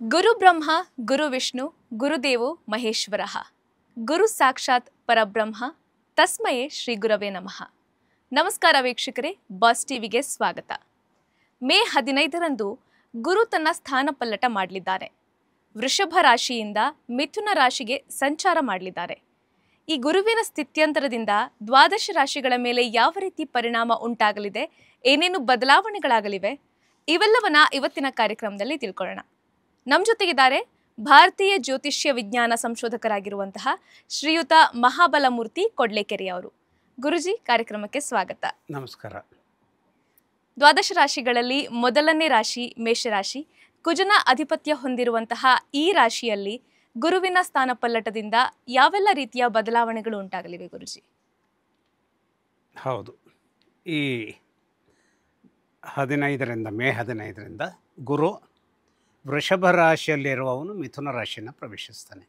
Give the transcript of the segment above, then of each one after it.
ಗುರು ಬ್ರಹ್ಮ ಗುರು ವಿಷ್ಣು ಗುರುದೇವೋ ಮಹೇಶ್ವರಃ ಗುರು ಸಾಕ್ಷಾತ್ ಪರಬ್ರಹ್ಮ ತಸ್ಮಯೇ ಶ್ರೀ ಗುರವೇ ನಮಃ. ನಮಸ್ಕಾರ ವೀಕ್ಷಕರೇ, ಬಾಸ್ ಟಿವಿಗೆ ಸ್ವಾಗತ. ಮೇ 15ರಂದು ಗುರು ತನ್ನ ಸ್ಥಾನ ಪಲ್ಲಟ ಮಾಡಲಿದ್ದಾರೆ. ವೃಷಭ ರಾಶಿಯಿಂದ ಮಿಥುನ ರಾಶಿಗೆ ಸಂಚಾರ ಮಾಡಲಿದ್ದಾರೆ. ಈ ಗುರುವಿನ ಸ್ಥಿತ್ಯಂತರದಿಂದ ದ್ವಾದಶ ರಾಶಿಗಳ ಮೇಲೆ ಯಾವ ರೀತಿ ಪರಿಣಾಮ ಉಂಟಾಗಲಿದೆ, ಏನೇನು ಬದಲಾವಣೆಗಳಾಗಲಿವೆ, ಇವೆಲ್ಲವನ್ನ ಇವತ್ತಿನ ಕಾರ್ಯಕ್ರಮದಲ್ಲಿ ತಿಳ್ಕೊಳ್ಳೋಣ. ನಮ್ಮ ಜೊತೆಗಿದ್ದಾರೆ ಭಾರತೀಯ ಜ್ಯೋತಿಷ್ಯ ವಿಜ್ಞಾನ ಸಂಶೋಧಕರಾಗಿರುವಂತಹ ಶ್ರೀಯುತ ಮಹಾಬಲಮೂರ್ತಿ ಕೊಡ್ಲೇಕೆರೆ ಅವರು. ಗುರುಜಿ, ಕಾರ್ಯಕ್ರಮಕ್ಕೆ ಸ್ವಾಗತ. ನಮಸ್ಕಾರ. ದ್ವಾದಶ ರಾಶಿಗಳಲ್ಲಿ ಮೊದಲನೇ ರಾಶಿ ಮೇಷರಾಶಿ. ಕುಜನ ಅಧಿಪತ್ಯ ಹೊಂದಿರುವಂತಹ ಈ ರಾಶಿಯಲ್ಲಿ ಗುರುವಿನ ಸ್ಥಾನ ಪಲ್ಲಟದಿಂದ ಯಾವೆಲ್ಲ ರೀತಿಯ ಬದಲಾವಣೆಗಳು ಉಂಟಾಗಲಿವೆ ಗುರುಜಿ? ಹೌದು, ಈ 15ರಿಂದ ಮೇ 15ರಿಂದ ಗುರು ವೃಷಭ ರಾಶಿಯಲ್ಲಿರುವವನು ಮಿಥುನ ರಾಶಿಯನ್ನು ಪ್ರವೇಶಿಸ್ತಾನೆ.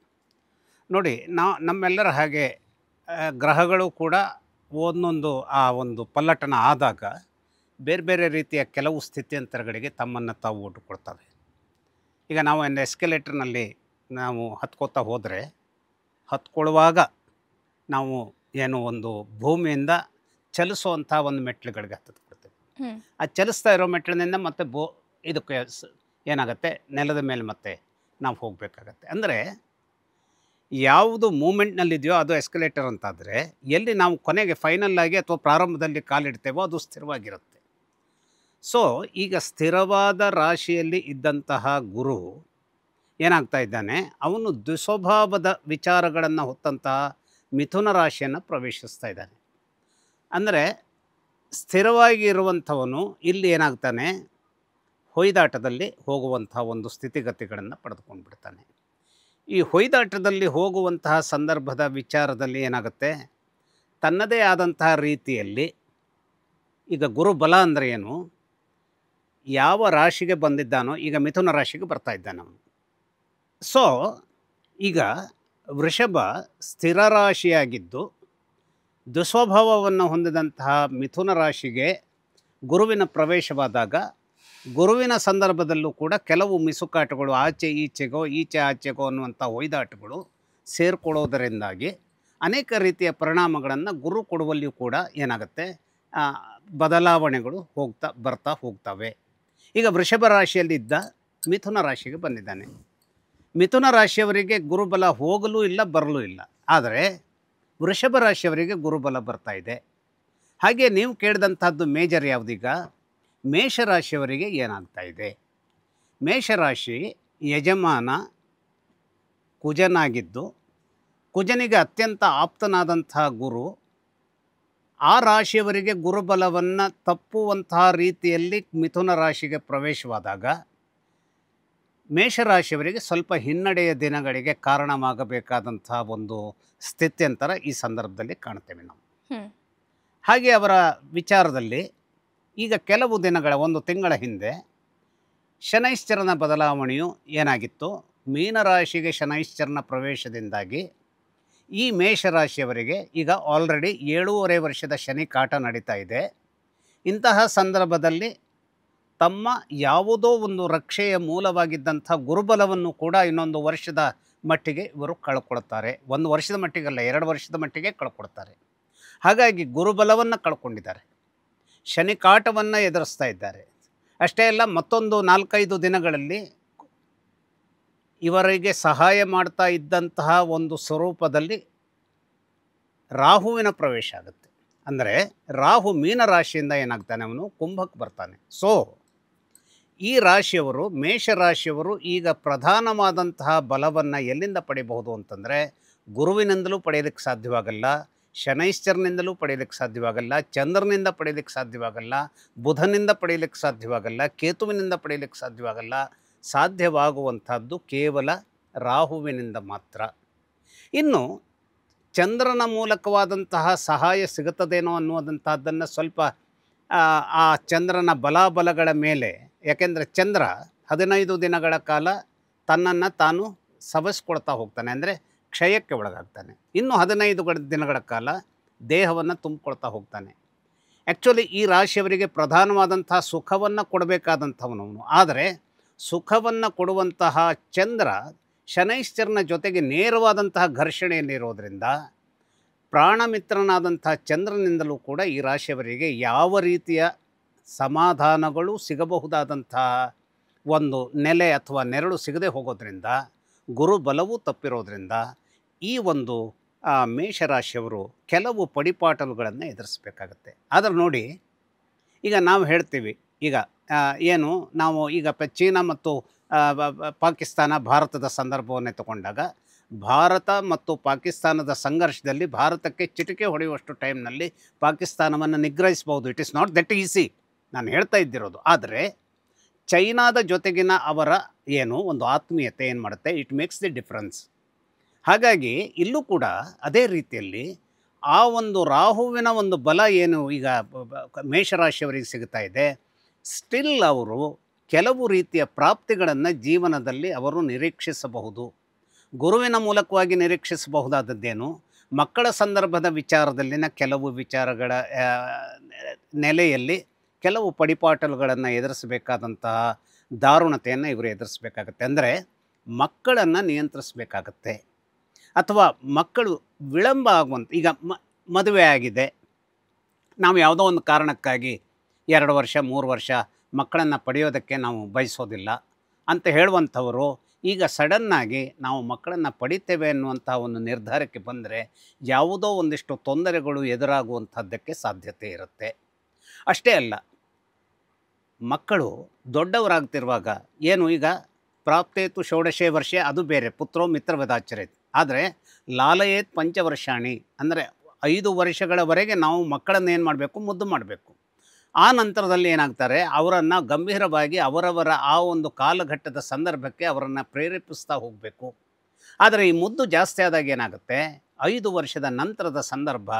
ನೋಡಿ, ನಮ್ಮೆಲ್ಲರ ಹಾಗೆ ಗ್ರಹಗಳು ಕೂಡ ಒಂದೊಂದು ಆ ಒಂದು ಪಲ್ಲಟನ ಆದಾಗ ಬೇರೆ ಬೇರೆ ರೀತಿಯ ಕೆಲವು ಸ್ಥಿತ್ಯಂತರಗಳಿಗೆ ತಮ್ಮನ್ನು ತಾವು ಒಡ್ಡುಕೊಳ್ತವೆ. ಈಗ ನಾವು ಒಂದು ಎಸ್ಕಲೇಟರ್ನಲ್ಲಿ ನಾವು ಹತ್ಕೋತಾ ಹೋದರೆ ಹತ್ಕೊಳ್ಳುವಾಗ ನಾವು ಏನು ಒಂದು ಭೂಮಿಯಿಂದ ಚಲಿಸುವಂಥ ಒಂದು ಮೆಟ್ಲುಗಳಿಗೆ ಹತ್ತಿಕೊಳ್ತೇವೆ. ಆ ಚಲಿಸ್ತಾ ಇರೋ ಮೆಟ್ಲಿನಿಂದ ಮತ್ತೆ ಇದಕ್ಕೆ ಏನಾಗುತ್ತೆ, ನೆಲದ ಮೇಲೆ ಮತ್ತೆ ನಾವು ಹೋಗಬೇಕಾಗತ್ತೆ. ಅಂದರೆ ಯಾವುದು ಮೂಮೆಂಟ್ನಲ್ಲಿದೆಯೋ ಅದು ಎಸ್ಕಲೇಟರ್ ಅಂತಾದರೆ, ಎಲ್ಲಿ ನಾವು ಕೊನೆಗೆ ಫೈನಲ್ಲಾಗಿ ಅಥವಾ ಪ್ರಾರಂಭದಲ್ಲಿ ಕಾಲಿಡ್ತೇವೋ ಅದು ಸ್ಥಿರವಾಗಿರುತ್ತೆ. ಸೊ ಈಗ ಸ್ಥಿರವಾದ ರಾಶಿಯಲ್ಲಿ ಇದ್ದಂತಹ ಗುರು ಏನಾಗ್ತಾ ಇದ್ದಾನೆ, ಅವನು ದ್ವಿಸ್ವಭಾವದ ವಿಚಾರಗಳನ್ನು ಹೊತ್ತಂತಹ ಮಿಥುನ ರಾಶಿಯನ್ನು ಪ್ರವೇಶಿಸ್ತಾ ಇದ್ದಾನೆ. ಅಂದರೆ ಸ್ಥಿರವಾಗಿ ಇರುವಂಥವನು ಇಲ್ಲಿ ಏನಾಗ್ತಾನೆ, ಹೊಯ್ದಾಟದಲ್ಲಿ ಹೋಗುವಂತಹ ಒಂದು ಸ್ಥಿತಿಗತಿಗಳನ್ನು ಪಡೆದುಕೊಂಡು ಬಿಡ್ತಾನೆ. ಈ ಹೊಯ್ದಾಟದಲ್ಲಿ ಹೋಗುವಂತಹ ಸಂದರ್ಭದ ವಿಚಾರದಲ್ಲಿ ಏನಾಗುತ್ತೆ, ತನ್ನದೇ ಆದಂತಹ ರೀತಿಯಲ್ಲಿ ಈಗ ಗುರುಬಲ ಅಂದರೆ ಏನು, ಯಾವ ರಾಶಿಗೆ ಬಂದಿದ್ದಾನೋ ಈಗ ಮಿಥುನ ರಾಶಿಗೆ ಬರ್ತಾ ಇದ್ದಾನೆ ಅವನು. ಸೊ ಈಗ ವೃಷಭ ಸ್ಥಿರ ರಾಶಿಯಾಗಿದ್ದು ದುಸ್ವಭಾವವನ್ನು ಹೊಂದಿದಂತಹ ಮಿಥುನ ರಾಶಿಗೆ ಗುರುವಿನ ಪ್ರವೇಶವಾದಾಗ ಗುರುವಿನ ಸಂದರ್ಭದಲ್ಲೂ ಕೂಡ ಕೆಲವು ಮಿಸುಕಾಟಗಳು, ಆಚೆ ಈಚೆಗೋ ಈಚೆ ಆಚೆಗೋ ಅನ್ನುವಂಥ ಹೊಯ್ದಾಟಗಳು ಸೇರಿಕೊಳ್ಳೋದರಿಂದಾಗಿ ಅನೇಕ ರೀತಿಯ ಪರಿಣಾಮಗಳನ್ನು ಗುರು ಕೊಡುವಲ್ಲಿಯೂ ಕೂಡ ಏನಾಗುತ್ತೆ, ಬದಲಾವಣೆಗಳು ಬರ್ತಾ ಹೋಗ್ತವೆ. ಈಗ ವೃಷಭ ರಾಶಿಯಲ್ಲಿದ್ದ ಮಿಥುನ ರಾಶಿಗೆ ಬಂದಿದ್ದಾನೆ. ಮಿಥುನ ರಾಶಿಯವರಿಗೆ ಗುರುಬಲ ಹೋಗಲೂ ಇಲ್ಲ ಬರಲೂ ಇಲ್ಲ. ಆದರೆ ವೃಷಭ ರಾಶಿಯವರಿಗೆ ಗುರುಬಲ ಬರ್ತಾ ಇದೆ. ಹಾಗೆ ನೀವು ಕೇಳಿದಂಥದ್ದು ಮೇಜರ್ ಯಾವುದೀಗ, ಮೇಷರಾಶಿಯವರಿಗೆ ಏನಾಗ್ತಾ ಇದೆ. ಮೇಷರಾಶಿ ಯಜಮಾನ ಕುಜನಾಗಿದ್ದು ಕುಜನಿಗೆ ಅತ್ಯಂತ ಆಪ್ತನಾದಂತಹ ಗುರು ಆ ರಾಶಿಯವರಿಗೆ ಗುರುಬಲವನ್ನು ತಪ್ಪುವಂತಹ ರೀತಿಯಲ್ಲಿ ಮಿಥುನ ರಾಶಿಗೆ ಪ್ರವೇಶವಾದಾಗ ಮೇಷರಾಶಿಯವರಿಗೆ ಸ್ವಲ್ಪ ಹಿನ್ನಡೆಯ ದಿನಗಳಿಗೆ ಕಾರಣವಾಗಬೇಕಾದಂತಹ ಒಂದು ಸ್ಥಿತ್ಯಂತರ ಈ ಸಂದರ್ಭದಲ್ಲಿ ಕಾಣ್ತೇವೆ ನಾವು. ಹಾಗೆ ಅವರ ವಿಚಾರದಲ್ಲಿ ಈಗ ಕೆಲವು ದಿನಗಳ, ಒಂದು ತಿಂಗಳ ಹಿಂದೆ ಶನೈಶ್ಚರನ ಬದಲಾವಣೆಯು ಏನಾಗಿತ್ತು, ಮೀನರಾಶಿಗೆ ಶನೈಶ್ಚರನ ಪ್ರವೇಶದಿಂದಾಗಿ ಈ ಮೇಷರಾಶಿಯವರಿಗೆ ಈಗ ಆಲ್ರೆಡಿ 7.5 ವರ್ಷದ ಶನಿ ಕಾಟ ನಡೀತಾ ಇದೆ. ಇಂತಹ ಸಂದರ್ಭದಲ್ಲಿ ತಮ್ಮ ಯಾವುದೋ ಒಂದು ರಕ್ಷೆಯ ಮೂಲವಾಗಿದ್ದಂಥ ಗುರುಬಲವನ್ನು ಕೂಡ ಇನ್ನೊಂದು ವರ್ಷದ ಮಟ್ಟಿಗೆ ಇವರು ಕಳ್ಕೊಳ್ತಾರೆ. 1 ವರ್ಷದ ಮಟ್ಟಿಗಲ್ಲ, 2 ವರ್ಷದ ಮಟ್ಟಿಗೆ ಕಳ್ಕೊಳ್ತಾರೆ. ಹಾಗಾಗಿ ಗುರುಬಲವನ್ನು ಕಳ್ಕೊಂಡಿದ್ದಾರೆ, ಶನಿ ಕಾಟವನ್ನು ಎದುರಿಸ್ತಾ ಇದ್ದಾರೆ. ಅಷ್ಟೇ ಅಲ್ಲ, ಮತ್ತೊಂದು 4-5 ದಿನಗಳಲ್ಲಿ ಇವರಿಗೆ ಸಹಾಯ ಮಾಡ್ತಾ ಇದ್ದಂತಹ ಒಂದು ಸ್ವರೂಪದಲ್ಲಿ ರಾಹುವಿನ ಪ್ರವೇಶ ಆಗುತ್ತೆ. ಅಂದರೆ ರಾಹು ಮೀನರಾಶಿಯಿಂದ ಏನಾಗ್ತಾನೆ, ಅವನು ಕುಂಭಕ್ಕೆ ಬರ್ತಾನೆ. ಸೊ ಈ ರಾಶಿಯವರು, ಮೇಷರಾಶಿಯವರು ಈಗ ಪ್ರಧಾನವಾದಂತಹ ಬಲವನ್ನು ಎಲ್ಲಿಂದ ಪಡೆಯಬಹುದು ಅಂತಂದರೆ, ಗುರುವಿನಿಂದಲೂ ಪಡೆಯೋದಕ್ಕೆ ಸಾಧ್ಯವಾಗಲ್ಲ, ಶನೈಶ್ಚರನಿಂದಲೂ ಪಡೆಯಲಿಕ್ಕೆ ಸಾಧ್ಯವಾಗಲ್ಲ, ಚಂದ್ರನಿಂದ ಪಡೆಯಲಿಕ್ಕೆ ಸಾಧ್ಯವಾಗಲ್ಲ, ಬುಧನಿಂದ ಪಡೆಯಲಿಕ್ಕೆ ಸಾಧ್ಯವಾಗಲ್ಲ, ಕೇತುವಿನಿಂದ ಪಡೆಯಲಿಕ್ಕೆ ಸಾಧ್ಯವಾಗಲ್ಲ. ಸಾಧ್ಯವಾಗುವಂಥದ್ದು ಕೇವಲ ರಾಹುವಿನಿಂದ ಮಾತ್ರ. ಇನ್ನು ಚಂದ್ರನ ಮೂಲಕವಾದಂತಹ ಸಹಾಯ ಸಿಗುತ್ತದೇನೋ ಅನ್ನುವಂಥದ್ದನ್ನು ಸ್ವಲ್ಪ ಆ ಚಂದ್ರನ ಬಲಾಬಲಗಳ ಮೇಲೆ, ಯಾಕೆಂದರೆ ಚಂದ್ರ 15 ದಿನಗಳ ಕಾಲ ತನ್ನನ್ನು ತಾನು ಸವಸ್ಕೊಳ್ತಾ ಹೋಗ್ತಾನೆ, ಅಂದರೆ ಕ್ಷಯಕ್ಕೆ ಒಳಗಾಗ್ತಾನೆ. ಇನ್ನು 15 ದಿನಗಳ ಕಾಲ ದೇಹವನ್ನು ತುಂಬಿಕೊಳ್ತಾ ಹೋಗ್ತಾನೆ. ಆ್ಯಕ್ಚುಲಿ ಈ ರಾಶಿಯವರಿಗೆ ಪ್ರಧಾನವಾದಂಥ ಸುಖವನ್ನು ಕೊಡಬೇಕಾದಂಥವನವನು. ಆದರೆ ಸುಖವನ್ನು ಕೊಡುವಂತಹ ಚಂದ್ರ ಶನೈಶ್ಚರನ ಜೊತೆಗೆ ನೇರವಾದಂತಹ ಘರ್ಷಣೆಯಲ್ಲಿರೋದರಿಂದ ಪ್ರಾಣಮಿತ್ರನಾದಂಥ ಚಂದ್ರನಿಂದಲೂ ಕೂಡ ಈ ರಾಶಿಯವರಿಗೆ ಯಾವ ರೀತಿಯ ಸಮಾಧಾನಗಳು ಸಿಗಬಹುದಾದಂಥ ಒಂದು ನೆಲೆ ಅಥವಾ ನೆರಳು ಸಿಗದೆ ಹೋಗೋದ್ರಿಂದ ಗುರು ಬಲವೂ ತಪ್ಪಿರೋದ್ರಿಂದ ಈ ಒಂದು ಮೇಷರಾಶಿಯವರು ಕೆಲವು ಪಡಿಪಾಟಲುಗಳನ್ನು ಎದುರಿಸಬೇಕಾಗತ್ತೆ. ಆದರೆ ನೋಡಿ, ಈಗ ನಾವು ಹೇಳ್ತೀವಿ, ಈಗ ಏನು ನಾವು ಈಗ ಚೀನಾ ಮತ್ತು ಪಾಕಿಸ್ತಾನ ಭಾರತದ ಸಂದರ್ಭವನ್ನೇ ತಗೊಂಡಾಗ ಭಾರತ ಮತ್ತು ಪಾಕಿಸ್ತಾನದ ಸಂಘರ್ಷದಲ್ಲಿ ಭಾರತಕ್ಕೆ ಚಿಟಿಕೆ ಹೊಡೆಯುವಷ್ಟು ಟೈಮ್ನಲ್ಲಿ ಪಾಕಿಸ್ತಾನವನ್ನು ನಿಗ್ರಹಿಸ್ಬೋದು. It is not that easy, ನಾನು ಹೇಳ್ತಾ ಇದ್ದಿರೋದು. ಆದರೆ ಚೈನಾದ ಜೊತೆಗಿನ ಅವರ ಏನು ಒಂದು ಆತ್ಮೀಯತೆ ಏನು ಮಾಡುತ್ತೆ, ಇಟ್ ಮೇಕ್ಸ್ ದಿ ಡಿಫ್ರೆನ್ಸ್. ಹಾಗಾಗಿ ಇಲ್ಲೂ ಕೂಡ ಅದೇ ರೀತಿಯಲ್ಲಿ ಆ ಒಂದು ರಾಹುವಿನ ಒಂದು ಬಲ ಏನು ಈಗ ಮೇಷರಾಶಿಯವರಿಗೆ ಸಿಗ್ತಾ ಇದೆ, ಸ್ಟಿಲ್ ಅವರು ಕೆಲವು ರೀತಿಯ ಪ್ರಾಪ್ತಿಗಳನ್ನು ಜೀವನದಲ್ಲಿ ಅವರು ನಿರೀಕ್ಷಿಸಬಹುದು. ಗುರುವಿನ ಮೂಲಕವಾಗಿ ನಿರೀಕ್ಷಿಸಬಹುದಾದದ್ದೇನು, ಮಕ್ಕಳ ಸಂದರ್ಭದ ವಿಚಾರದಲ್ಲಿನ ಕೆಲವು ವಿಚಾರಗಳ ನೆಲೆಯಲ್ಲಿ ಕೆಲವು ಪಡಿಪಾಟಲುಗಳನ್ನು ಎದುರಿಸಬೇಕಾದಂತಹ ದಾರುಣತೆಯನ್ನು ಇವರು ಎದುರಿಸಬೇಕಾಗತ್ತೆ. ಅಂದರೆ ಮಕ್ಕಳನ್ನು ನಿಯಂತ್ರಿಸಬೇಕಾಗತ್ತೆ. ಅಥವಾ ಮಕ್ಕಳು ವಿಳಂಬ ಆಗುವಂಥ, ಈಗ ಮದುವೆ ಆಗಿದೆ, ನಾವು ಯಾವುದೋ ಒಂದು ಕಾರಣಕ್ಕಾಗಿ 2 ವರ್ಷ 3 ವರ್ಷ ಮಕ್ಕಳನ್ನು ಪಡೆಯೋದಕ್ಕೆ ನಾವು ಬಯಸೋದಿಲ್ಲ ಅಂತ ಹೇಳುವಂಥವರು ಈಗ ಸಡನ್ನಾಗಿ ನಾವು ಮಕ್ಕಳನ್ನು ಪಡಿತೇವೆ ಅನ್ನುವಂಥ ಒಂದು ನಿರ್ಧಾರಕ್ಕೆ ಬಂದರೆ ಯಾವುದೋ ಒಂದಿಷ್ಟು ತೊಂದರೆಗಳು ಎದುರಾಗುವಂಥದ್ದಕ್ಕೆ ಸಾಧ್ಯತೆ ಇರುತ್ತೆ. ಅಷ್ಟೇ ಅಲ್ಲ, ಮಕ್ಕಳು ದೊಡ್ಡವರಾಗ್ತಿರುವಾಗ ಏನು ಈಗ ಪ್ರಾಪ್ತೇತು ಷೋಡಶೇ ವರ್ಷೆ ಅದು ಬೇರೆ, ಪುತ್ರೋ ಮಿತ್ರವದಾಚರೇತ್. ಆದರೆ ಲಾಲಯೇತ್ ಪಂಚವರ್ಷಾಣಿ ಅಂದರೆ 5 ವರ್ಷಗಳವರೆಗೆ ನಾವು ಮಕ್ಕಳನ್ನು ಏನು ಮಾಡಬೇಕು, ಮುದ್ದು ಮಾಡಬೇಕು. ಆ ನಂತರದಲ್ಲಿ ಏನಾಗ್ತಾರೆ, ಅವರನ್ನು ಗಂಭೀರವಾಗಿ ಅವರವರ ಆ ಒಂದು ಕಾಲಘಟ್ಟದ ಸಂದರ್ಭಕ್ಕೆ ಅವರನ್ನು ಪ್ರೇರೇಪಿಸ್ತಾ ಹೋಗಬೇಕು. ಆದರೆ ಈ ಮುದ್ದು ಜಾಸ್ತಿ ಆದಾಗ ಏನಾಗುತ್ತೆ, 5 ವರ್ಷದ ನಂತರದ ಸಂದರ್ಭ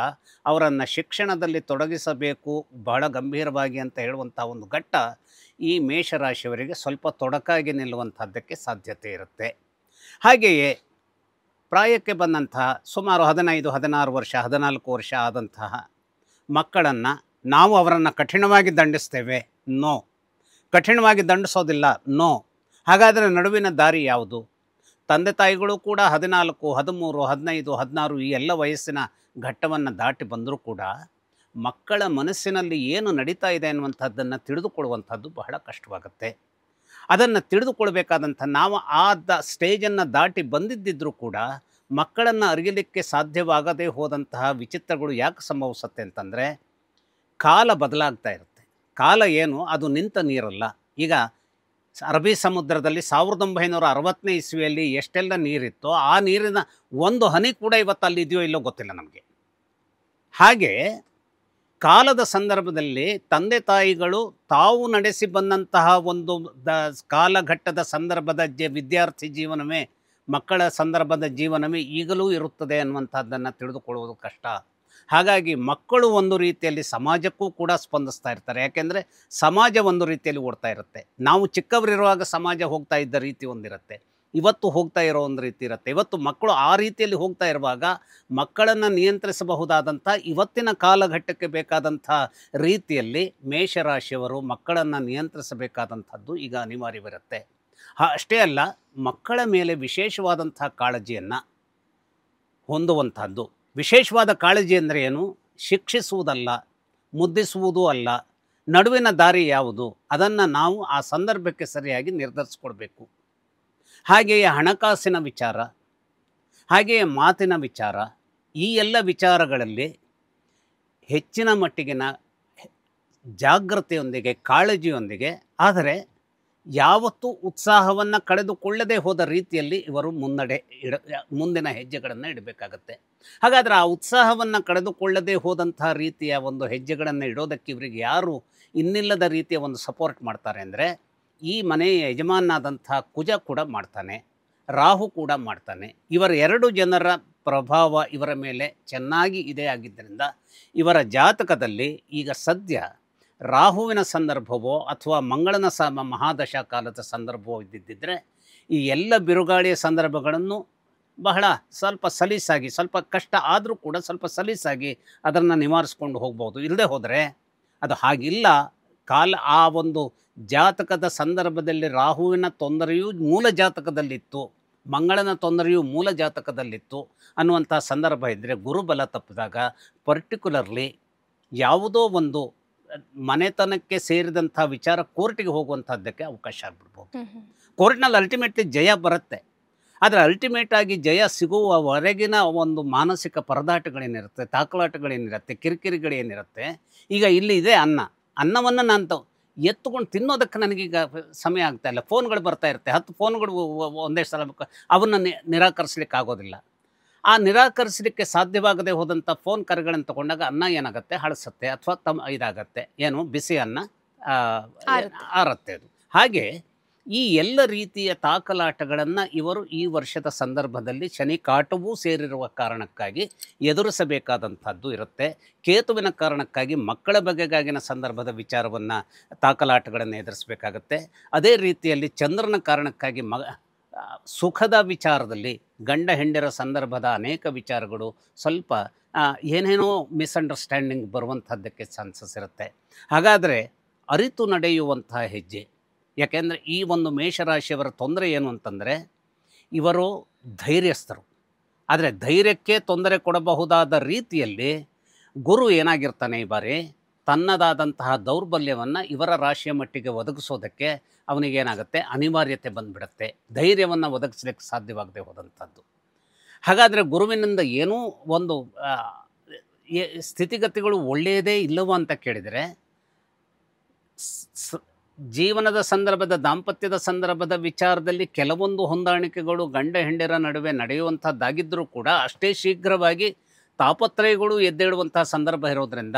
ಅವರನ್ನು ಶಿಕ್ಷಣದಲ್ಲಿ ತೊಡಗಿಸಬೇಕು ಬಹಳ ಗಂಭೀರವಾಗಿ ಅಂತ ಹೇಳುವಂಥ ಒಂದು ಘಟ್ಟ ಈ ಮೇಷರಾಶಿಯವರಿಗೆ ಸ್ವಲ್ಪ ತೊಡಕಾಗಿ ನಿಲ್ಲುವಂಥದ್ದಕ್ಕೆ ಸಾಧ್ಯತೆ ಇರುತ್ತೆ. ಹಾಗೆಯೇ ಪ್ರಾಯಕ್ಕೆ ಬಂದಂತಹ ಸುಮಾರು 15, 16 ವರ್ಷ 14 ವರ್ಷ ಆದಂತಹ ಮಕ್ಕಳನ್ನು ನಾವು ಅವರನ್ನು ಕಠಿಣವಾಗಿ ದಂಡಿಸ್ತೇವೆ, ನೋ. ಕಠಿಣವಾಗಿ ದಂಡಿಸೋದಿಲ್ಲ, ನೋ. ಹಾಗಾದರೆ ನಡುವಿನ ದಾರಿ ಯಾವುದು? ತಂದೆ ತಾಯಿಗಳು ಕೂಡ 14, 13, 15, 16 ಈ ಎಲ್ಲ ವಯಸ್ಸಿನ ಘಟ್ಟವನ್ನು ದಾಟಿ ಬಂದರೂ ಕೂಡ ಮಕ್ಕಳ ಮನಸ್ಸಿನಲ್ಲಿ ಏನು ನಡೀತಾ ಇದೆ ಅನ್ನುವಂಥದ್ದನ್ನು ತಿಳಿದುಕೊಳ್ಳುವಂಥದ್ದು ಬಹಳ ಕಷ್ಟವಾಗುತ್ತೆ. ಅದನ್ನು ತಿಳಿದುಕೊಳ್ಬೇಕಾದಂಥ ನಾವು ಸ್ಟೇಜನ್ನು ದಾಟಿ ಬಂದಿದ್ದರೂ ಕೂಡ ಮಕ್ಕಳನ್ನು ಅರಿಯಲಿಕ್ಕೆ ಸಾಧ್ಯವಾಗದೇ ಹೋದಂತಹ ವಿಚಿತ್ರಗಳು ಯಾಕೆ ಸಂಭವಿಸುತ್ತೆ ಅಂತಂದರೆ, ಕಾಲ ಬದಲಾಗ್ತಾ ಇರುತ್ತೆ. ಕಾಲ ಏನು, ಅದು ನಿಂತ ನೀರಲ್ಲ. ಈಗ ಅರಬ್ಬಿ ಸಮುದ್ರದಲ್ಲಿ 1960ನೇ ಇಸ್ವಿಯಲ್ಲಿ ಎಷ್ಟೆಲ್ಲ ನೀರಿತ್ತೋ ಆ ನೀರಿನ ಒಂದು ಹನಿ ಕೂಡ ಇವತ್ತು ಅಲ್ಲಿ ಇದೆಯೋ ಇಲ್ಲೋ ಗೊತ್ತಿಲ್ಲ ನಮಗೆ. ಹಾಗೆ ಕಾಲದ ಸಂದರ್ಭದಲ್ಲಿ ತಂದೆ ತಾಯಿಗಳು ತಾವು ನಡೆಸಿ ಬಂದಂತಹ ಒಂದು ಕಾಲಘಟ್ಟದ ಸಂದರ್ಭದ ವಿದ್ಯಾರ್ಥಿ ಜೀವನವೇ ಮಕ್ಕಳ ಸಂದರ್ಭದ ಜೀವನವೇ ಈಗಲೂ ಇರುತ್ತದೆ ಅನ್ನುವಂಥದ್ದನ್ನು ತಿಳಿದುಕೊಳ್ಳುವುದು ಕಷ್ಟ. ಹಾಗಾಗಿ ಮಕ್ಕಳು ಒಂದು ರೀತಿಯಲ್ಲಿ ಸಮಾಜಕ್ಕೂ ಕೂಡ ಸ್ಪಂದಿಸ್ತಾ ಇರ್ತಾರೆ. ಯಾಕೆಂದರೆ ಸಮಾಜ ಒಂದು ರೀತಿಯಲ್ಲಿ ಓಡ್ತಾ ಇರುತ್ತೆ. ನಾವು ಚಿಕ್ಕವರಿರುವಾಗ ಸಮಾಜ ಹೋಗ್ತಾ ಇದ್ದ ರೀತಿ ಒಂದಿರುತ್ತೆ, ಇವತ್ತು ಹೋಗ್ತಾ ಇರೋ ಒಂದು ರೀತಿ ಇರುತ್ತೆ. ಇವತ್ತು ಮಕ್ಕಳು ಆ ರೀತಿಯಲ್ಲಿ ಹೋಗ್ತಾ ಇರುವಾಗ ಮಕ್ಕಳನ್ನು ನಿಯಂತ್ರಿಸಬಹುದಾದಂಥ ಇವತ್ತಿನ ಕಾಲಘಟ್ಟಕ್ಕೆ ಬೇಕಾದಂಥ ರೀತಿಯಲ್ಲಿ ಮೇಷರಾಶಿಯವರು ಮಕ್ಕಳನ್ನು ನಿಯಂತ್ರಿಸಬೇಕಾದಂಥದ್ದು ಈಗ ಅನಿವಾರ್ಯವಿರುತ್ತೆ. ಅಷ್ಟೇ ಅಲ್ಲ, ಮಕ್ಕಳ ಮೇಲೆ ವಿಶೇಷವಾದಂಥ ಕಾಳಜಿಯನ್ನು ಹೊಂದುವಂಥದ್ದು. ವಿಶೇಷವಾದ ಕಾಳಜಿ ಅಂದರೆ ಏನು? ಶಿಕ್ಷಿಸುವುದಲ್ಲ, ಮುದ್ದಿಸುವುದೂ ಅಲ್ಲ. ನಡುವಿನ ದಾರಿ ಯಾವುದು ಅದನ್ನು ನಾವು ಆ ಸಂದರ್ಭಕ್ಕೆ ಸರಿಯಾಗಿ ನಿರ್ಧರಿಸ್ಕೊಡ್ಬೇಕು. ಹಾಗೆಯೇ ಹಣಕಾಸಿನ ವಿಚಾರ, ಹಾಗೆಯೇ ಮಾತಿನ ವಿಚಾರ, ಈ ಎಲ್ಲ ವಿಚಾರಗಳಲ್ಲಿ ಹೆಚ್ಚಿನ ಮಟ್ಟಿಗಿನ ಜಾಗೃತೆಯೊಂದಿಗೆ ಕಾಳಜಿಯೊಂದಿಗೆ, ಆದರೆ ಯಾವತ್ತೂ ಉತ್ಸಾಹವನ್ನು ಕಳೆದುಕೊಳ್ಳದೇ ಹೋದ ರೀತಿಯಲ್ಲಿ ಇವರು ಮುಂದಿನ ಹೆಜ್ಜೆಗಳನ್ನು ಇಡಬೇಕಾಗತ್ತೆ. ಹಾಗಾದರೆ ಆ ಉತ್ಸಾಹವನ್ನು ಕಳೆದುಕೊಳ್ಳದೇ ಹೋದಂತಹ ರೀತಿಯ ಒಂದು ಹೆಜ್ಜೆಗಳನ್ನು ಇಡೋದಕ್ಕೆ ಇವರಿಗೆ ಯಾರು ಇನ್ನಿಲ್ಲದ ರೀತಿಯ ಒಂದು ಸಪೋರ್ಟ್ ಮಾಡ್ತಾರೆ ಅಂದರೆ, ಈ ಮನೆಯ ಯಜಮಾನಾದಂಥ ಕುಜ ಕೂಡ ಮಾಡ್ತಾನೆ, ರಾಹು ಕೂಡ ಮಾಡ್ತಾನೆ. ಇವರ 2 ಜನರ ಪ್ರಭಾವ ಇವರ ಮೇಲೆ ಚೆನ್ನಾಗಿ ಇದೆ ಆಗಿದ್ದರಿಂದ ಇವರ ಜಾತಕದಲ್ಲಿ ಈಗ ಸದ್ಯ ರಾಹುವಿನ ಸಂದರ್ಭವೋ ಅಥವಾ ಮಂಗಳನ ಮಹಾದಶಾ ಕಾಲದ ಸಂದರ್ಭವೋ ಇದ್ದಿದ್ದರೆ ಈ ಎಲ್ಲ ಬಿರುಗಾಳಿಯ ಸಂದರ್ಭಗಳನ್ನು ಬಹಳ ಸ್ವಲ್ಪ ಸಲೀಸಾಗಿ, ಸ್ವಲ್ಪ ಕಷ್ಟ ಆದರೂ ಕೂಡ ಸ್ವಲ್ಪ ಸಲೀಸಾಗಿ ಅದನ್ನು ನಿವಾರಿಸ್ಕೊಂಡು ಹೋಗ್ಬೋದು. ಇಲ್ಲದೆ ಹೋದರೆ ಅದು ಹಾಗಿಲ್ಲ, ಆ ಒಂದು ಜಾತಕದ ಸಂದರ್ಭದಲ್ಲಿ ರಾಹುವಿನ ತೊಂದರೆಯೂ ಮೂಲ ಜಾತಕದಲ್ಲಿತ್ತು, ಮಂಗಳನ ತೊಂದರೆಯು ಮೂಲ ಜಾತಕದಲ್ಲಿತ್ತು ಅನ್ನುವಂಥ ಸಂದರ್ಭ ಇದ್ದರೆ, ಗುರುಬಲ ತಪ್ಪಿದಾಗ ಪರ್ಟಿಕ್ಯುಲರ್ಲಿ ಯಾವುದೋ ಒಂದು ಮನೆತನಕ್ಕೆ ಸೇರಿದಂಥ ವಿಚಾರ ಕೋರ್ಟಿಗೆ ಹೋಗುವಂಥದ್ದಕ್ಕೆ ಅವಕಾಶ ಆಗ್ಬಿಡ್ಬೋದು. ಕೋರ್ಟ್ನಲ್ಲಿ ಅಲ್ಟಿಮೇಟ್ಲಿ ಜಯ ಬರುತ್ತೆ, ಆದರೆ ಅಲ್ಟಿಮೇಟ್ ಆಗಿ ಜಯ ಸಿಗುವವರೆಗಿನ ಒಂದು ಮಾನಸಿಕ ಪರದಾಟಗಳೇನಿರುತ್ತೆ, ತಾಕಲಾಟಗಳೇನಿರುತ್ತೆ, ಕಿರಿಕಿರಿಗಳೇನಿರುತ್ತೆ. ಈಗ ಇಲ್ಲಿ ಇದೆ ಅನ್ನವನ್ನು ನಾನು ಎತ್ತುಕೊಂಡು ತಿನ್ನೋದಕ್ಕೆ ನನಗೀಗ ಸಮಯ ಆಗ್ತಾ ಇಲ್ಲ. ಫೋನ್ಗಳು ಬರ್ತಾ ಇರುತ್ತೆ, 10 ಫೋನ್ಗಳು ಒಂದೇ ಸಲ ಅವನ್ನು ನಿರಾಕರಿಸ್ಲಿಕ್ಕೆ ಆಗೋದಿಲ್ಲ. ಆ ನಿರಾಕರಿಸಲಿಕ್ಕೆ ಸಾಧ್ಯವಾಗದೆ ಹೋದಂಥ ಫೋನ್ ಕರೆಗಳನ್ನು ತಗೊಂಡಾಗ ಅನ್ನ ಏನಾಗುತ್ತೆ, ಹಳಸತ್ತೆ ಅಥವಾ ಇದಾಗತ್ತೆ, ಏನು ಬಿಸಿ ಅನ್ನ ಆರತ್ತೆ ಅದು. ಹಾಗೆ ಈ ಎಲ್ಲ ರೀತಿಯ ತಾಕಲಾಟಗಳನ್ನು ಇವರು ಈ ವರ್ಷದ ಸಂದರ್ಭದಲ್ಲಿ ಶನಿ ಕಾಟವೂ ಸೇರಿರುವ ಕಾರಣಕ್ಕಾಗಿ ಎದುರಿಸಬೇಕಾದಂಥದ್ದು ಇರುತ್ತೆ. ಕೇತುವಿನ ಕಾರಣಕ್ಕಾಗಿ ಮಕ್ಕಳ ಬಗೆಗಾಗಿನ ಸಂದರ್ಭದ ವಿಚಾರವನ್ನು ತಾಕಲಾಟಗಳನ್ನು ಎದುರಿಸಬೇಕಾಗತ್ತೆ. ಅದೇ ರೀತಿಯಲ್ಲಿ ಚಂದ್ರನ ಕಾರಣಕ್ಕಾಗಿ ಸುಖದ ವಿಚಾರದಲ್ಲಿ ಗಂಡ ಹೆಂಡರ ಸಂದರ್ಭದ ಅನೇಕ ವಿಚಾರಗಳು ಸ್ವಲ್ಪ ಏನೇನೋ ಮಿಸ್ಅಂಡರ್ಸ್ಟ್ಯಾಂಡಿಂಗ್ ಬರುವಂಥದ್ದಕ್ಕೆ ಚಾನ್ಸಸ್ ಇರುತ್ತೆ. ಹಾಗಾದರೆ ಅರಿತು ನಡೆಯುವಂಥ ಹೆಜ್ಜೆ. ಯಾಕೆಂದರೆ ಈ ಒಂದು ಮೇಷರಾಶಿಯವರ ತೊಂದರೆ ಏನು ಅಂತಂದರೆ, ಇವರು ಧೈರ್ಯಸ್ಥರು, ಆದರೆ ಧೈರ್ಯಕ್ಕೆ ತೊಂದರೆ ಕೊಡಬಹುದಾದ ರೀತಿಯಲ್ಲಿ ಗುರು ಏನಾಗಿರ್ತಾನೆ ಈ ಬಾರಿ ತನ್ನದಾದಂತಹ ದೌರ್ಬಲ್ಯವನ್ನು ಇವರ ರಾಶಿಯ ಮಟ್ಟಿಗೆ ಒದಗಿಸೋದಕ್ಕೆ ಅವನಿಗೇನಾಗುತ್ತೆ, ಅನಿವಾರ್ಯತೆ ಬಂದುಬಿಡುತ್ತೆ, ಧೈರ್ಯವನ್ನು ಒದಗಿಸ್ಲಿಕ್ಕೆ ಸಾಧ್ಯವಾಗದೆ ಹೋದಂಥದ್ದು. ಹಾಗಾದರೆ ಗುರುವಿನಿಂದ ಏನೂ ಒಂದು ಸ್ಥಿತಿಗತಿಗಳು ಒಳ್ಳೆಯದೇ ಇಲ್ಲವೋ ಅಂತ ಕೇಳಿದರೆ, ಜೀವನದ ಸಂದರ್ಭದ ದಾಂಪತ್ಯದ ಸಂದರ್ಭದ ವಿಚಾರದಲ್ಲಿ ಕೆಲವೊಂದು ಹೊಂದಾಣಿಕೆಗಳು ಗಂಡ ಹೆಂಡರ ನಡುವೆ ನಡೆಯುವಂಥದ್ದಾಗಿದ್ದರೂ ಕೂಡ ಅಷ್ಟೇ ಶೀಘ್ರವಾಗಿ ತಾಪತ್ರಯಗಳು ಎದ್ದೇಳುವಂಥ ಸಂದರ್ಭ ಇರೋದರಿಂದ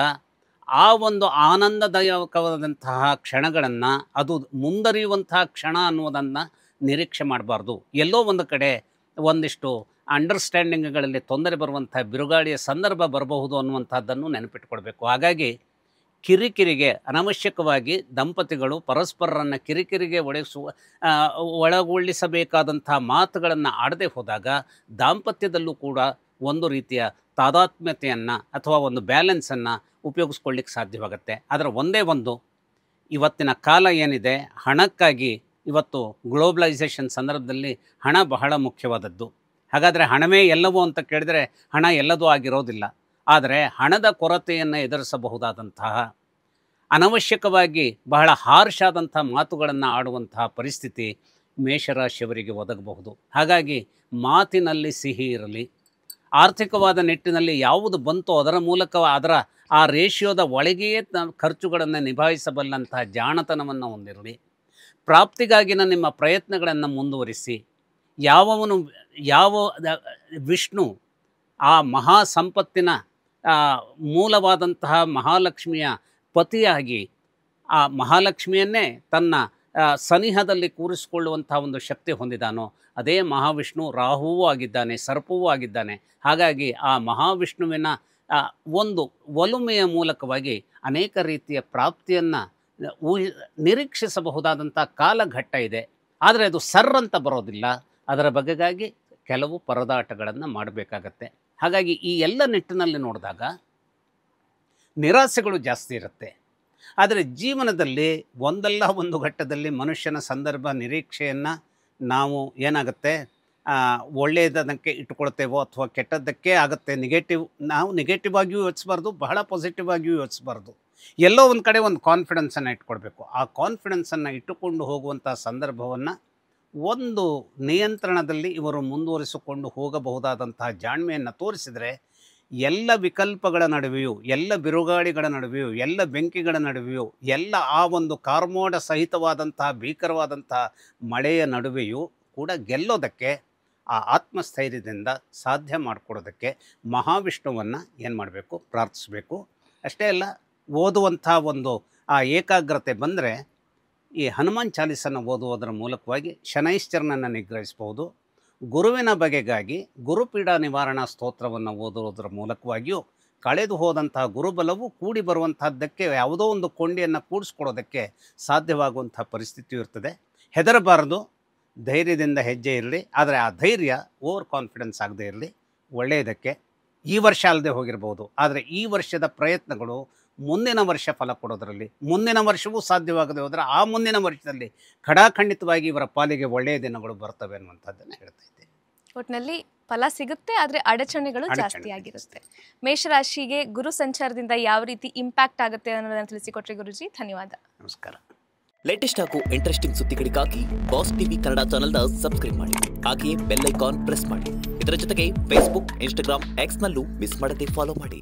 ಆ ಒಂದು ಆನಂದದಾಯಕವಾದಂತಹ ಕ್ಷಣಗಳನ್ನು, ಅದು ಮುಂದರಿಯುವಂತಹ ಕ್ಷಣ ಅನ್ನೋದನ್ನು ನಿರೀಕ್ಷೆ ಮಾಡಬಾರ್ದು. ಎಲ್ಲೋ ಒಂದು ಕಡೆ ಒಂದಿಷ್ಟು ಅಂಡರ್ಸ್ಟ್ಯಾಂಡಿಂಗ್ಗಳಲ್ಲಿ ತೊಂದರೆ ಬರುವಂಥ ಬಿರುಗಾಳಿಯ ಸಂದರ್ಭ ಬರಬಹುದು ಅನ್ನುವಂಥದ್ದನ್ನು ನೆನಪಿಟ್ಕೊಳ್ಬೇಕು. ಹಾಗಾಗಿ ಕಿರಿಕಿರಿಗೆ ಅನವಶ್ಯಕವಾಗಿ ದಂಪತಿಗಳು ಪರಸ್ಪರರನ್ನು ಕಿರಿಕಿರಿಗೆ ಒಳಗೊಳಿಸಬೇಕಾದಂಥ ಮಾತುಗಳನ್ನು ಆಡದೆ ಹೋದಾಗ ದಾಂಪತ್ಯದಲ್ಲೂ ಕೂಡ ಒಂದು ರೀತಿಯ ತಾದಾತ್ಮ್ಯತೆಯನ್ನು ಅಥವಾ ಒಂದು ಬ್ಯಾಲೆನ್ಸನ್ನು ಉಪಯೋಗಿಸ್ಕೊಳ್ಳಿಕ್ಕೆ ಸಾಧ್ಯವಾಗುತ್ತೆ. ಆದರೆ ಒಂದೇ ಒಂದು ಇವತ್ತಿನ ಕಾಲ ಏನಿದೆ, ಹಣಕ್ಕಾಗಿ ಇವತ್ತು ಗ್ಲೋಬಲೈಸೇಷನ್ ಸಂದರ್ಭದಲ್ಲಿ ಹಣ ಬಹಳ ಮುಖ್ಯವಾದದ್ದು. ಹಾಗಾದರೆ ಹಣವೇ ಎಲ್ಲವೂ ಅಂತ ಕೇಳಿದರೆ ಹಣ ಎಲ್ಲದೂ ಆಗಿರೋದಿಲ್ಲ. ಆದರೆ ಹಣದ ಕೊರತೆಯನ್ನು ಎದುರಿಸಬಹುದಾದಂತಹ, ಅನವಶ್ಯಕವಾಗಿ ಬಹಳ ಹಾರ್ಷ್ ಆದಂಥ ಮಾತುಗಳನ್ನು ಆಡುವಂತಹ ಪರಿಸ್ಥಿತಿ ಮೇಷರಾಶಿಯವರಿಗೆ ಒದಗಬಹುದು. ಹಾಗಾಗಿ ಮಾತಿನಲ್ಲಿ ಸಿಹಿ ಇರಲಿ, ಆರ್ಥಿಕವಾದ ನಿಟ್ಟಿನಲ್ಲಿ ಯಾವುದು ಬಂತೋ ಅದರ ಮೂಲಕ ಆ ರೇಷಿಯೋದ ಒಳಗೆಯೇ ಖರ್ಚುಗಳನ್ನು ನಿಭಾಯಿಸಬಲ್ಲಂತಹ ಜಾಣತನವನ್ನು ಹೊಂದಿರಲಿ. ಪ್ರಾಪ್ತಿಗಾಗಿನ ನಿಮ್ಮ ಪ್ರಯತ್ನಗಳನ್ನು ಮುಂದುವರಿಸಿ. ಯಾವ ವಿಷ್ಣು ಆ ಮಹಾ ಸಂಪತ್ತಿನ ಮೂಲವಾದಂತಹ ಮಹಾಲಕ್ಷ್ಮಿಯ ಪತಿಯಾಗಿ ಆ ಮಹಾಲಕ್ಷ್ಮಿಯನ್ನೇ ತನ್ನ ಸನಿಹದಲ್ಲಿ ಕೂರಿಸಿಕೊಳ್ಳುವಂಥ ಒಂದು ಶಕ್ತಿ ಹೊಂದಿದಾನೋ, ಅದೇ ಮಹಾವಿಷ್ಣು ರಾಹುವೂ ಆಗಿದ್ದಾನೆ, ಸರ್ಪವೂ ಆಗಿದ್ದಾನೆ. ಹಾಗಾಗಿ ಆ ಮಹಾವಿಷ್ಣುವಿನ ಒಂದು ಒಲುಮೆಯ ಮೂಲಕವಾಗಿ ಅನೇಕ ರೀತಿಯ ಪ್ರಾಪ್ತಿಯನ್ನು ನಿರೀಕ್ಷಿಸಬಹುದಾದಂಥ ಕಾಲಘಟ್ಟ ಇದೆ. ಆದರೆ ಅದು ಸರ್ರಂತ ಬರೋದಿಲ್ಲ. ಅದರ ಬಗೆಗಾಗಿ ಕೆಲವು ಪರದಾಟಗಳನ್ನು ಮಾಡಬೇಕಾಗತ್ತೆ. ಹಾಗಾಗಿ ಈ ಎಲ್ಲ ನಿಟ್ಟಿನಲ್ಲಿ ನೋಡಿದಾಗ ನಿರಾಸೆಗಳು ಜಾಸ್ತಿ ಇರುತ್ತೆ. ಆದರೆ ಜೀವನದಲ್ಲಿ ಒಂದಲ್ಲ ಒಂದು ಘಟ್ಟದಲ್ಲಿ ಮನುಷ್ಯನ ಸಂದರ್ಭ ನಿರೀಕ್ಷೆಯನ್ನು ನಾವು ಏನಾಗುತ್ತೆ, ಒಳ್ಳೆಯದಕ್ಕೆ ಇಟ್ಕೊಳ್ತೇವೋ ಅಥವಾ ಕೆಟ್ಟದ್ದಕ್ಕೆ ಆಗುತ್ತೆ. ನಾವು ನೆಗೆಟಿವ್ ಆಗಿಯೂ ಯೋಚಿಸಬಾರ್ದು, ಬಹಳ ಪಾಸಿಟಿವ್ ಆಗಿಯೂ ಯೋಚಿಸಬಾರ್ದು. ಎಲ್ಲೋ ಒಂದು ಕಡೆ ಒಂದು ಕಾನ್ಫಿಡೆನ್ಸನ್ನು ಇಟ್ಕೊಳ್ಬೇಕು. ಆ ಕಾನ್ಫಿಡೆನ್ಸನ್ನು ಇಟ್ಟುಕೊಂಡು ಹೋಗುವಂಥ ಸಂದರ್ಭವನ್ನು ಒಂದು ನಿಯಂತ್ರಣದಲ್ಲಿ ಇವರು ಮುಂದುವರಿಸಿಕೊಂಡು ಹೋಗಬಹುದಾದಂತಹ ಜಾಣ್ಮೆಯನ್ನು ತೋರಿಸಿದರೆ ಎಲ್ಲ ವಿಕಲ್ಪಗಳ ನಡುವೆಯೂ, ಎಲ್ಲ ಬಿರುಗಾಳಿಗಳ ನಡುವೆಯೂ, ಎಲ್ಲ ಬೆಂಕಿಗಳ ನಡುವೆಯೂ, ಎಲ್ಲ ಆ ಒಂದು ಕಾರ್ಮೋಡ ಸಹಿತವಾದಂತಹ ಭೀಕರವಾದಂತಹ ಮಳೆಯ ನಡುವೆಯೂ ಕೂಡ ಗೆಲ್ಲೋದಕ್ಕೆ ಆ ಆತ್ಮಸ್ಥೈರ್ಯದಿಂದ ಸಾಧ್ಯ ಮಾಡಿಕೊಡೋದಕ್ಕೆ ಮಹಾವಿಷ್ಣುವನ್ನು ಏನು ಮಾಡಬೇಕು, ಪ್ರಾರ್ಥಿಸಬೇಕು. ಅಷ್ಟೇ ಅಲ್ಲ, ಓದುವಂಥ ಒಂದು ಆ ಏಕಾಗ್ರತೆ ಬಂದರೆ ಈ ಹನುಮಾನ್ ಚಾಲೀಸನ್ನು ಓದುವುದರ ಮೂಲಕವಾಗಿ ಶನೈಶ್ಚರನನ್ನು ನಿಗ್ರಹಿಸಬಹುದು. ಗುರುವಿನ ಬಗೆಗಾಗಿ ಗುರುಪೀಡ ನಿವಾರಣಾ ಸ್ತೋತ್ರವನ್ನು ಓದುವುದರ ಮೂಲಕವಾಗಿಯೂ ಕಳೆದು ಹೋದಂತಹ ಗುರುಬಲವು ಕೂಡಿ ಬರುವಂತಹದ್ದಕ್ಕೆ ಯಾವುದೋ ಒಂದು ಕೊಂಡಿಯನ್ನು ಕೂಡಿಸ್ಕೊಡೋದಕ್ಕೆ ಸಾಧ್ಯವಾಗುವಂಥ ಪರಿಸ್ಥಿತಿ ಇರ್ತದೆ. ಹೆದರಬಾರದು, ಧೈರ್ಯದಿಂದ ಹೆಜ್ಜೆ ಇರಲಿ. ಆದರೆ ಆ ಧೈರ್ಯ ಓವರ್ ಕಾನ್ಫಿಡೆನ್ಸ್ ಆಗದೇ ಇರಲಿ. ಒಳ್ಳೆಯದಕ್ಕೆ ಈ ವರ್ಷ ಅಲ್ಲದೆ ಹೋಗಿರ್ಬೋದು, ಆದರೆ ಈ ವರ್ಷದ ಪ್ರಯತ್ನಗಳು ಮುಂದಿನ ವರ್ಷ ಫಲ ಕೊಡೋದರಲ್ಲಿ, ಮುಂದಿನ ವರ್ಷವೂ ಸಾಧ್ಯವಾಗದೆ ಹೋದರೆ ಆ ಮುಂದಿನ ವರ್ಷದಲ್ಲಿ ಖಡಾಖಂಡಿತವಾಗಿ ಇವರ ಪಾಲಿಗೆ ಒಳ್ಳೆಯ ದಿನಗಳು ಬರ್ತವೆ ಅನ್ನುವಂಥದ್ದನ್ನು ಹೇಳ್ತಾ ಇದ್ದೇನೆ. ಒಟ್ಟಿನಲ್ಲಿ ಫಲ ಸಿಗುತ್ತೆ, ಆದರೆ ಅಡಚಣೆಗಳು ಜಾಸ್ತಿ ಆಗಿರುತ್ತೆ. ಮೇಷರಾಶಿಗೆ ಗುರು ಸಂಚಾರದಿಂದ ಯಾವ ರೀತಿ ಇಂಪ್ಯಾಕ್ಟ್ ಆಗುತ್ತೆ ಅನ್ನೋದನ್ನು ತಿಳಿಸಿಕೊಟ್ರೆ ಗುರುಜಿ, ಧನ್ಯವಾದ. ನಮಸ್ಕಾರ. ಲೇಟೆಸ್ಟ್ ಹಾಗೂ ಇಂಟ್ರೆಸ್ಟಿಂಗ್ ಸುದ್ದಿಗಳಿಗಾಗಿ ಬಾಸ್ ಟಿವಿ ಕನ್ನಡ ಚಾನೆಲ್ನ ಸಬ್ಸ್ಕ್ರೈಬ್ ಮಾಡಿ. ಹಾಗೆಯೇ ಬೆಲ್ ಐಕಾನ್ ಪ್ರೆಸ್ ಮಾಡಿ. ಇದರ ಜೊತೆಗೆ ಫೇಸ್ಬುಕ್, ಇನ್ಸ್ಟಾಗ್ರಾಮ್, ಎಕ್ಸ್ನಲ್ಲೂ ಮಿಸ್ ಮಾಡದೆ ಫಾಲೋ ಮಾಡಿ.